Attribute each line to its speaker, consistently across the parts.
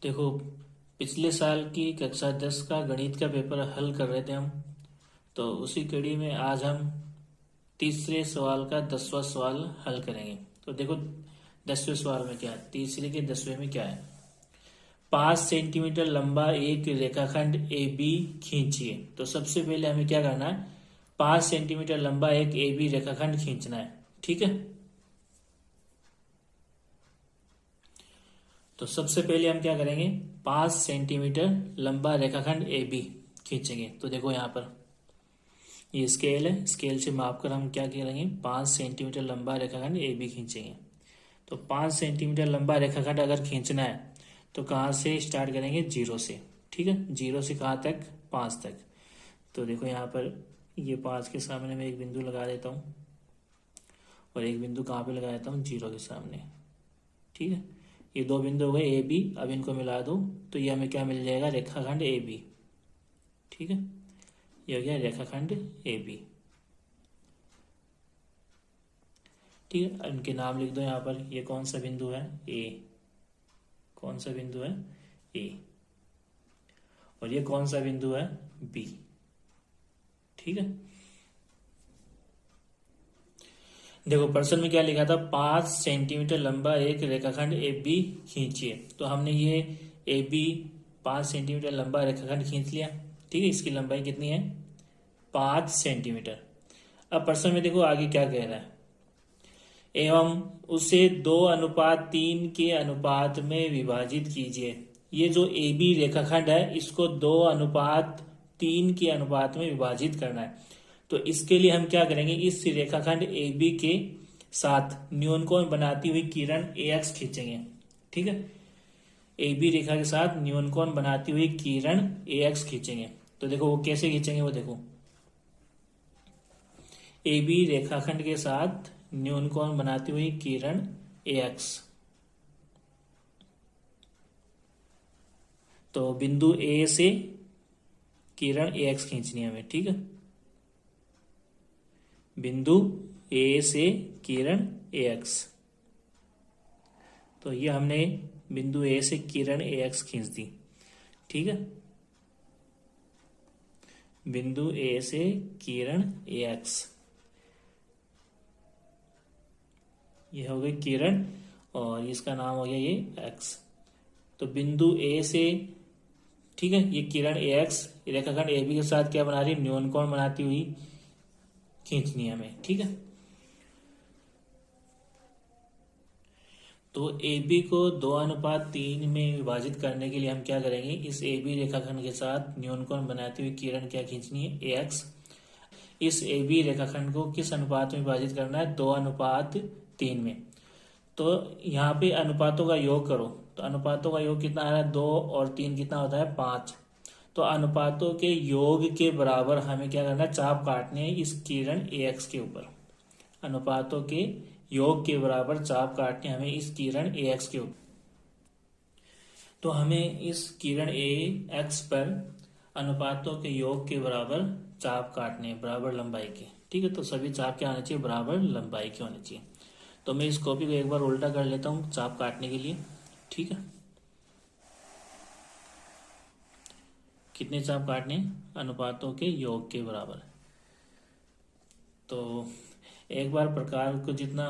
Speaker 1: देखो, पिछले साल की कक्षा 10 का गणित का पेपर हल कर रहे थे हम। तो उसी कड़ी में आज हम तीसरे सवाल का 10वां सवाल हल करेंगे। तो देखो, 10वें सवाल में क्या है, तीसरे के 10वें में क्या है। 5 सेंटीमीटर लंबा एक रेखाखंड ए बी खींचिए। तो सबसे पहले हमें क्या करना है, 5 सेंटीमीटर लंबा एक ए बी रेखाखंड खींचना है। ठीक है, तो सबसे पहले हम क्या करेंगे, 5 सेंटीमीटर लंबा रेखाखंड ए बी खींचेंगे। तो देखो यहाँ पर ये स्केल है, स्केल से माप कर हम क्या करेंगे, 5 सेंटीमीटर लंबा रेखाखंड ए बी खींचेंगे। तो 5 सेंटीमीटर लंबा रेखाखंड अगर खींचना है तो कहाँ से स्टार्ट करेंगे, 0 से। ठीक है, 0 से कहाँ तक, 5 तक। तो देखो यहाँ पर ये 5 के सामने मैं एक बिंदु लगा देता हूँ और एक बिंदु कहाँ पे लगा देता हूँ, 0 के सामने। ठीक है, ये दो बिंदु हो गए ए बी। अब इनको मिला दो तो ये हमें क्या मिल जाएगा, रेखाखंड ए बी। ठीक है, ये हो गया रेखाखंड ए बी। ठीक है, इनके नाम लिख दो यहाँ पर। ये कौन सा बिंदु है, ए। कौन सा बिंदु है, ए। और ये कौन सा बिंदु है, बी। ठीक है, देखो प्रश्न में क्या लिखा था, 5 सेंटीमीटर लंबा एक रेखाखंड ए बी खींचिए। तो हमने ये ए बी 5 सेंटीमीटर लंबा रेखाखंड खींच लिया। ठीक है, इसकी लंबाई कितनी है, 5 सेंटीमीटर। अब प्रश्न में देखो आगे क्या कह रहा है, एवं उसे 2:3 के अनुपात में विभाजित कीजिए। ये जो ए बी रेखाखंड है इसको 2:3 के अनुपात में विभाजित करना है। तो इसके लिए हम क्या करेंगे, इस रेखाखंड ए बी के साथ न्यूनकोण बनाती हुई किरण ए एक्स खींचेंगे। ठीक है, ए बी रेखा के साथ न्यूनकोण बनाती हुई किरण ए एक्स खींचेंगे। तो देखो वो कैसे खींचेंगे, वो देखो, ए बी रेखाखंड के साथ न्यूनकोण बनाती हुई किरण ए एक्स। तो बिंदु ए से किरण ए एक्स खींचनी है हमें। ठीक है, बिंदु ए से किरण ए एक्स। तो ये हमने बिंदु ए से किरण ए एक्स खींच दी। ठीक है, बिंदु ए से किरण ए एक्स, ये हो गई किरण और इसका नाम हो गया ये एक्स। तो बिंदु ए से, ठीक है, ये किरण ए एक्स रेखाखंड ए बी के साथ क्या बना रही है, न्यूनकोण बनाती हुई खींचनी है हमें। ठीक है, तो ए बी को 2:3 में विभाजित करने के लिए हम क्या करेंगे, इस ए बी रेखाखंड के साथ न्यूनकोण बनाती हुई किरण क्या खींचनी है, ए एक्स। इस ए बी रेखाखंड को किस अनुपात में विभाजित करना है, 2:3 में। तो यहाँ पे अनुपातों का योग करो, तो अनुपातों का योग कितना आ रहा है, 2 और 3 कितना होता है, 5। तो अनुपातों के योग के बराबर हमें क्या करना है, चाप काटने हैं इस किरण ए एक्स के ऊपर। अनुपातों के योग के बराबर चाप काटने हमें इस किरण ए एक्स के ऊपर। तो हमें इस किरण ए एक्स पर अनुपातों के योग के बराबर चाप काटने, बराबर लंबाई के। ठीक है, तो सभी चाप क्या होने चाहिए, बराबर लंबाई के होने चाहिए। तो मैं इस कॉपी को एक बार उल्टा कर लेता हूँ चाप काटने के लिए। ठीक है, कितने चाप काटने, अनुपातों के योग के बराबर। तो एक बार प्रकार को जितना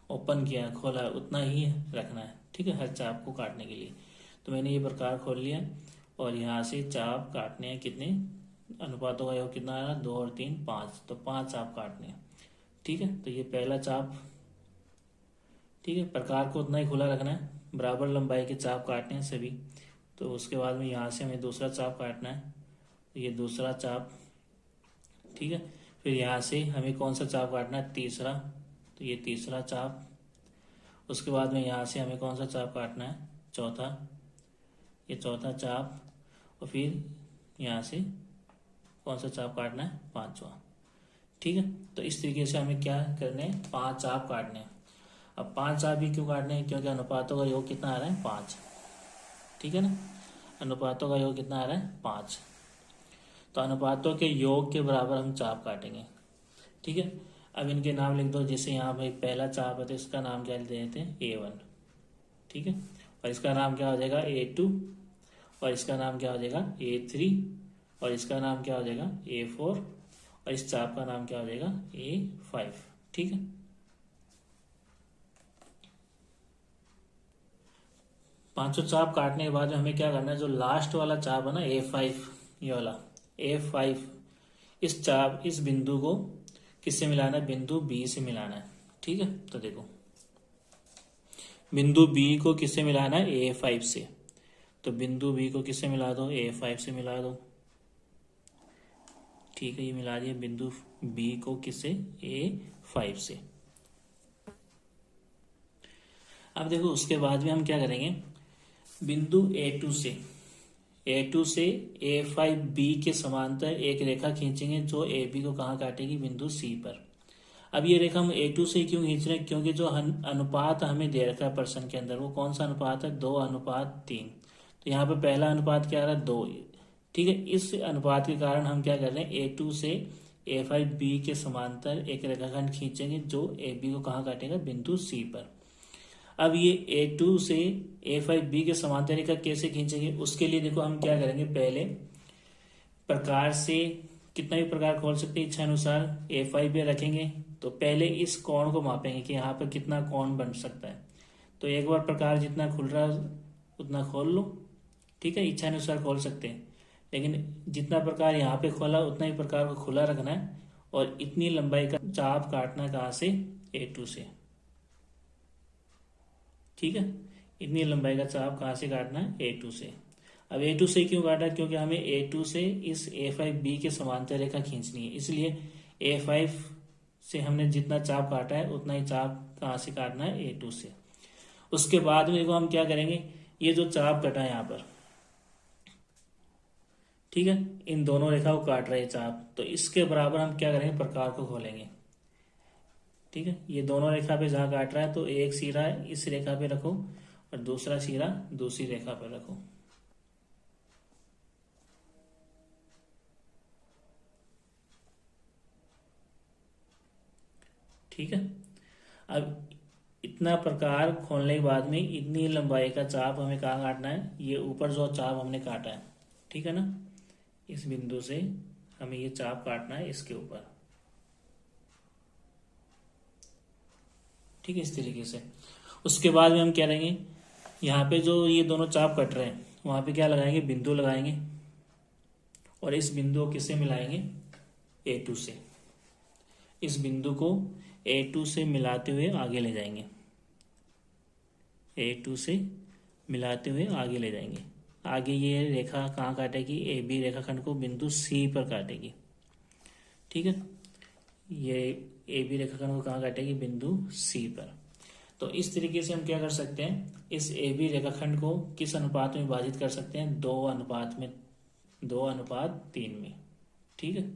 Speaker 1: ओपन किया, खोला, उतना ही रखना है। ठीक है, हर चाप को काटने के लिए। तो मैंने ये प्रकार खोल लिया और यहाँ से चाप काटने हैं कितने, अनुपातों का योग कितना आ रहा है, 2 और 3 5। तो 5 चाप काटने हैं। ठीक है, तो ये पहला चाप। ठीक है, प्रकार को उतना ही खुला रखना है, बराबर लंबाई के चाप काटने हैं सभी। तो उसके बाद में यहाँ से हमें दूसरा चाप काटना है, तो ये दूसरा चाप। ठीक है, फिर यहाँ से हमें कौन सा चाप काटना है, तीसरा। तो ये तीसरा चाप। उसके बाद में यहाँ से हमें कौन सा चाप काटना है, चौथा। ये चौथा चाप। और फिर यहाँ से कौन सा चाप काटना है, पांचवा। ठीक है, तो इस तरीके से हमें क्या करने हैं, 5 चाप काटने हैं। अब 5 चाप भी क्यों काटने हैं, क्योंकि अनुपातों का योग कितना आ रहा है, 5। ठीक है ना, अनुपातों का योग कितना आ रहा है, 5। तो अनुपातों के योग के बराबर हम चाप काटेंगे। ठीक है, अब इनके नाम लिख दो। जैसे यहाँ भाई पहला चाप है तो इसका नाम क्या दे देते हैं, A1। ठीक है, और इसका नाम क्या हो जाएगा A2, और इसका नाम क्या हो जाएगा A3, और इसका नाम क्या हो जाएगा A4, और इस चाप का नाम क्या हो जाएगा A5। ठीक है, पांचों चाप काटने के बाद हमें क्या करना है, जो लास्ट वाला चाप है ना A5, ये वाला A5, इस बिंदु को किससे मिलाना है, बिंदु B से मिलाना है। ठीक है, तो देखो बिंदु B को किससे मिलाना है, A5 से, तो बिंदु B को किससे मिला दो, A5 से मिला दो। ठीक है, ये मिला दिया बिंदु B को किससे, A5 से। अब देखो उसके बाद में हम क्या करेंगे, बिंदु A2 से A5B के समांतर एक रेखा खींचेंगे जो AB को कहाँ काटेगी, बिंदु C पर। अब ये रेखा हम A2 से क्यों खींच रहे हैं, क्योंकि जो अनुपात हमें दे रखा है प्रश्न के अंदर वो कौन सा अनुपात है, 2:3। तो यहाँ पे पहला अनुपात क्या आ रहा है, 2। ठीक है, इस अनुपात के कारण हम क्या कर रहे हैं, A2 से A5B के समांतर एक रेखाखंड खींचेंगे जो AB को कहाँ काटेगा, बिंदु C पर। अब ये A2 से A5B के समांतर रेखा कैसे खींचेंगे, उसके लिए देखो हम क्या करेंगे, पहले प्रकार से कितना भी प्रकार खोल सकते हैं इच्छा अनुसार, A5 पे रखेंगे तो पहले इस कोण को मापेंगे कि यहाँ पर कितना कोण बन सकता है। तो एक बार प्रकार जितना खुल रहा है उतना खोल लो। ठीक है, इच्छा अनुसार खोल सकते हैं, लेकिन जितना प्रकार यहाँ पे खोला उतना ही प्रकार को खुला रखना है, और इतनी लंबाई का चाप काटना है कहाँ से, A2 से। ठीक है, इतनी लंबाई का चाप कहाँ से काटना है, A2 से। अब A2 से क्यों काटा, क्योंकि हमें A2 से इस A5B के समांतर रेखा खींचनी है, इसलिए A5 से हमने जितना चाप काटा है उतना ही चाप कहाँ से काटना है, A2 से। उसके बाद में देखो हम क्या करेंगे, ये जो चाप कटा है यहाँ पर, ठीक है, इन दोनों रेखा को काट रहे चाप, तो इसके बराबर हम क्या करेंगे, प्रकार को खोलेंगे। ठीक है, ये दोनों रेखा पे जहाँ काट रहा है तो एक सिरा इस रेखा पे रखो और दूसरा सिरा दूसरी रेखा पे रखो। ठीक है, अब इतना प्रकार खोलने के बाद में इतनी लंबाई का चाप हमें कहाँ काटना है, ये ऊपर जो चाप हमने काटा है, ठीक है ना, इस बिंदु से हमें ये चाप काटना है इसके ऊपर। ठीक है, इस तरीके से। उसके बाद में हम क्या करेंगे, यहाँ पे जो ये दोनों चाप कट रहे हैं वहां पे क्या लगाएंगे, बिंदु लगाएंगे, और इस बिंदु को किससे मिलाएंगे, A2 से। इस बिंदु को A2 से मिलाते हुए आगे ले जाएंगे, A2 से मिलाते हुए आगे ले जाएंगे। आगे ये रेखा कहाँ काटेगी, AB रेखाखंड को बिंदु C पर काटेगी। ठीक है, ये AB रेखाखंड को कहाँ काटेगी, बिंदु C पर। तो इस तरीके से हम क्या कर सकते हैं, इस AB रेखाखंड को किस अनुपात में विभाजित कर सकते हैं, 2:3 में। ठीक है,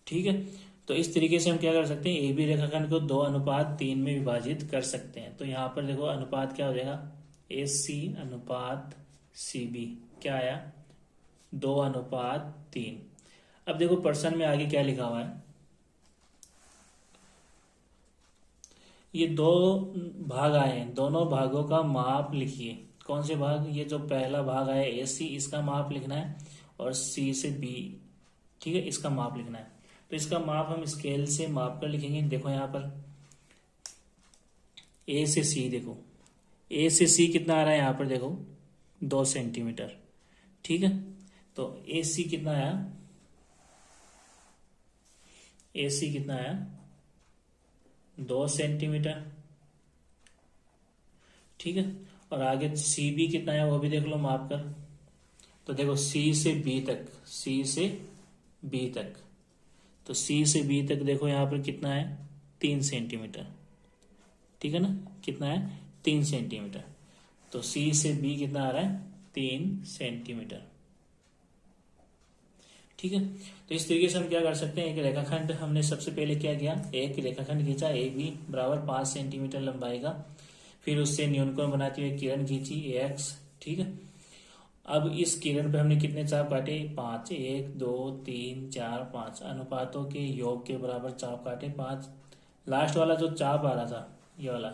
Speaker 1: ठीक है, तो इस तरीके से हम क्या कर सकते हैं, AB रेखाखंड को 2:3 में विभाजित कर सकते हैं। तो यहाँ पर देखो अनुपात क्या हो जाएगा, AC अनुपात CB क्या आया, 2:3। अब देखो प्रश्न में आगे क्या लिखा हुआ है, ये दो भाग आए हैं, दोनों भागों का माप लिखिए। कौन से भाग, ये जो पहला भाग आया AC इसका माप लिखना है, और C से B, ठीक है, इसका माप लिखना है। तो इसका माप हम स्केल से माप कर लिखेंगे। देखो यहाँ पर A से C, देखो A से C कितना आ रहा है, यहाँ पर देखो 2 सेंटीमीटर। ठीक है, तो AC कितना आया, AC कितना आया, 2 सेंटीमीटर। ठीक है, और आगे CB कितना है वो भी देख लो माप कर। तो देखो C से B तक, C से B तक, तो C से B तक देखो यहाँ पर कितना है, 3 सेंटीमीटर। ठीक है ना, कितना है, 3 सेंटीमीटर। तो C से B कितना आ रहा है, 3 सेंटीमीटर। ठीक है, तो इस तरीके से हम क्या कर सकते हैं, एक रेखाखंड हमने सबसे पहले क्या किया, एक रेखाखंड खींचा AB बराबर 5 सेंटीमीटर लंबाई का, फिर उससे न्यूनकोण बनाती हुई किरण खींची AX। ठीक है, अब इस किरण पे हमने कितने चाप काटे, 5, 1 2 3 4 5, अनुपातों के योग के बराबर चाप काटे 5। लास्ट वाला जो चाप आ रहा था, ये वाला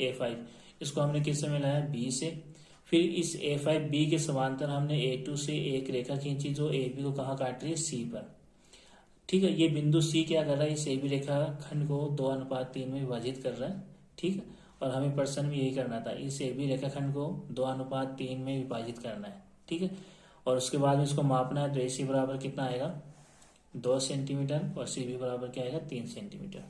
Speaker 1: A5, इसको हमने किससे मिलाया, B से। फिर इस A5 B के समांतर हमने A2 से एक रेखा खींची जो AB को कहाँ काट रही है, C पर। ठीक है, ये बिंदु C क्या कर रहा है, इस AB रेखा खंड को 2:3 में विभाजित कर रहा है। ठीक है, और हमें प्रश्न में यही करना था, इस AB रेखा खंड को 2:3 में विभाजित करना है। ठीक है, और उसके बाद में इसको मापना है, तो AC बराबर कितना आएगा, 2 सेंटीमीटर, और CB बराबर क्या आएगा, 3 सेंटीमीटर।